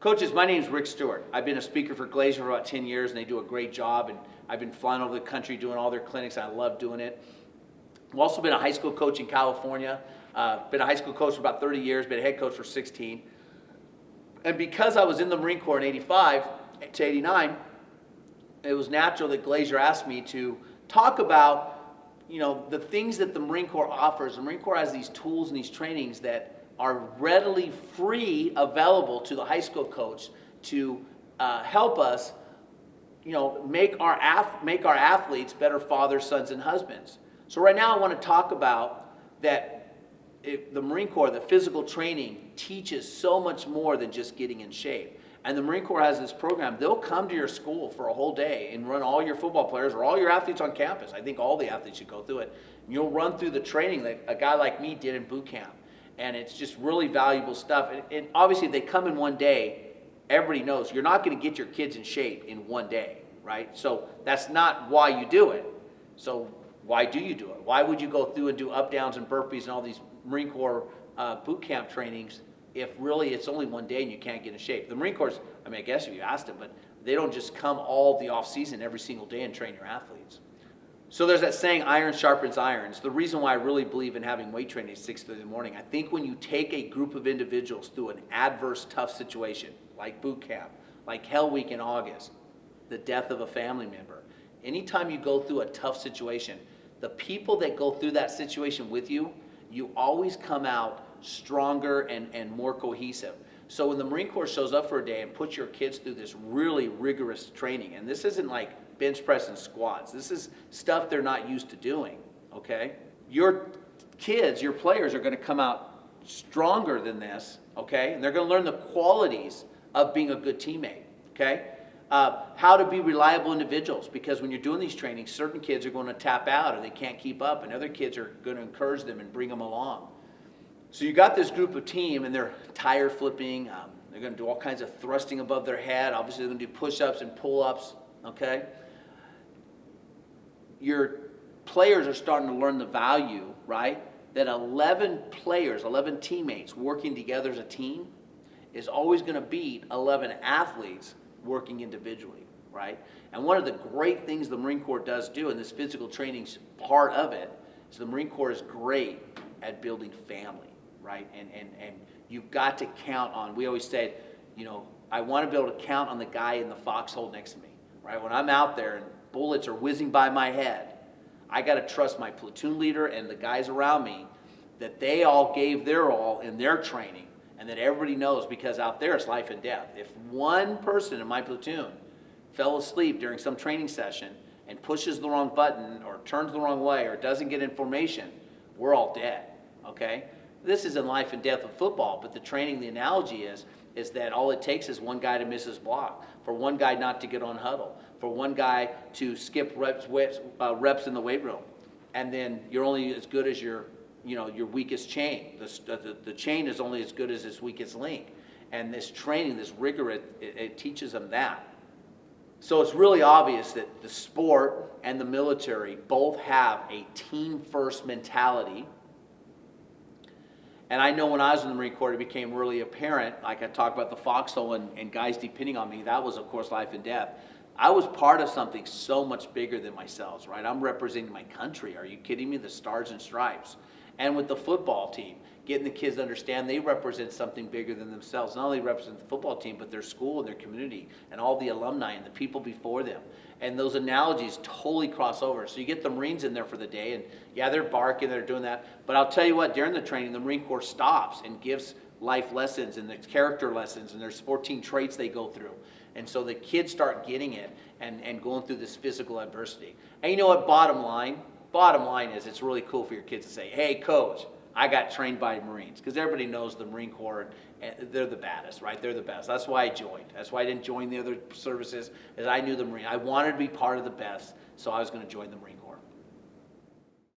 Coaches, my name's Rick Stewart. I've been a speaker for Glazier for about 10 years, and they do a great job. And I've been flying over the country doing all their clinics, and I love doing it. I've also been a high school coach in California. Been a high school coach for about 30 years, been a head coach for 16. And because I was in the Marine Corps in 85 to 89, it was natural that Glazier asked me to talk about, the things that the Marine Corps offers. The Marine Corps has these tools and these trainings that are readily free available to the high school coach to help us, make our athletes better fathers, sons, and husbands. So right now I want to talk about that the Marine Corps, the physical training teaches so much more than just getting in shape. And the Marine Corps has this program. They'll come to your school for a whole day and run all your football players or all your athletes on campus. I think all the athletes should go through it. And you'll run through the training that a guy like me did in boot camp. And it's just really valuable stuff. And obviously, if they come in one day, everybody knows you're not going to get your kids in shape in one day, right? So that's not why you do it. So why do you do it? Why would you go through and do up, downs, and burpees and all these Marine Corps boot camp trainings if really it's only one day and you can't get in shape? The Marine Corps, I guess if you asked them, but they don't just come all the off season every single day and train your athletes. So there's that saying, iron sharpens iron. It's the reason why I really believe in having weight training at 6:30 in the morning. I think when you take a group of individuals through an adverse, tough situation, like boot camp, like Hell Week in August, the death of a family member, anytime you go through a tough situation, the people that go through that situation with you, you always come out stronger and more cohesive. So when the Marine Corps shows up for a day and puts your kids through this really rigorous training, and this isn't like bench press and squats. This is stuff they're not used to doing, okay? Your kids, your players are going to come out stronger than this, okay? And they're going to learn the qualities of being a good teammate, okay? How to be reliable individuals, because when you're doing these trainings, certain kids are going to tap out or they can't keep up, and other kids are going to encourage them and bring them along. So you got this group of team, and they're tire flipping. They're going to do all kinds of thrusting above their head. Obviously, they're going to do push-ups and pull-ups, okay? Your players are starting to learn the value, right? That 11 players, 11 teammates working together as a team is always going to beat 11 athletes working individually, right? And one of the great things the Marine Corps does do, and this physical training part of it, is the Marine Corps is great at building family, right? And you've got to count on, we always say, I want to be able to count on the guy in the foxhole next to me, right? When I'm out there and bullets are whizzing by my head, I got to trust my platoon leader and the guys around me that they all gave their all in their training, and that everybody knows, because out there it's life and death. If one person in my platoon fell asleep during some training session and pushes the wrong button or turns the wrong way or doesn't get information, we're all dead, okay? This is in life and death of football, but the training, the analogy is that all it takes is one guy to miss his block, for one guy not to get on huddle, for one guy to skip reps in the weight room, and then you're only as good as your weakest chain. The chain is only as good as its weakest link. And this training, this rigor, it teaches them that. So it's really obvious that the sport and the military both have a team-first mentality. And I know when I was in the Marine Corps, it became really apparent, like I talked about the foxhole and guys depending on me, that was, of course, life and death. I was part of something so much bigger than myself, right? I'm representing my country. Are you kidding me? The Stars and Stripes. And with the football team, getting the kids to understand they represent something bigger than themselves. Not only represent the football team, but their school and their community and all the alumni and the people before them. And those analogies totally cross over. So you get the Marines in there for the day, and yeah, they're barking, they're doing that. But I'll tell you what, during the training, the Marine Corps stops and gives life lessons and the character lessons, and there's 14 traits they go through. And so the kids start getting it and going through this physical adversity. And you know what, bottom line is it's really cool for your kids to say, hey, coach, I got trained by Marines. Because everybody knows the Marine Corps, and they're the baddest, right? They're the best. That's why I joined. That's why I didn't join the other services, is I knew the Marine. I wanted to be part of the best, so I was going to join the Marine Corps.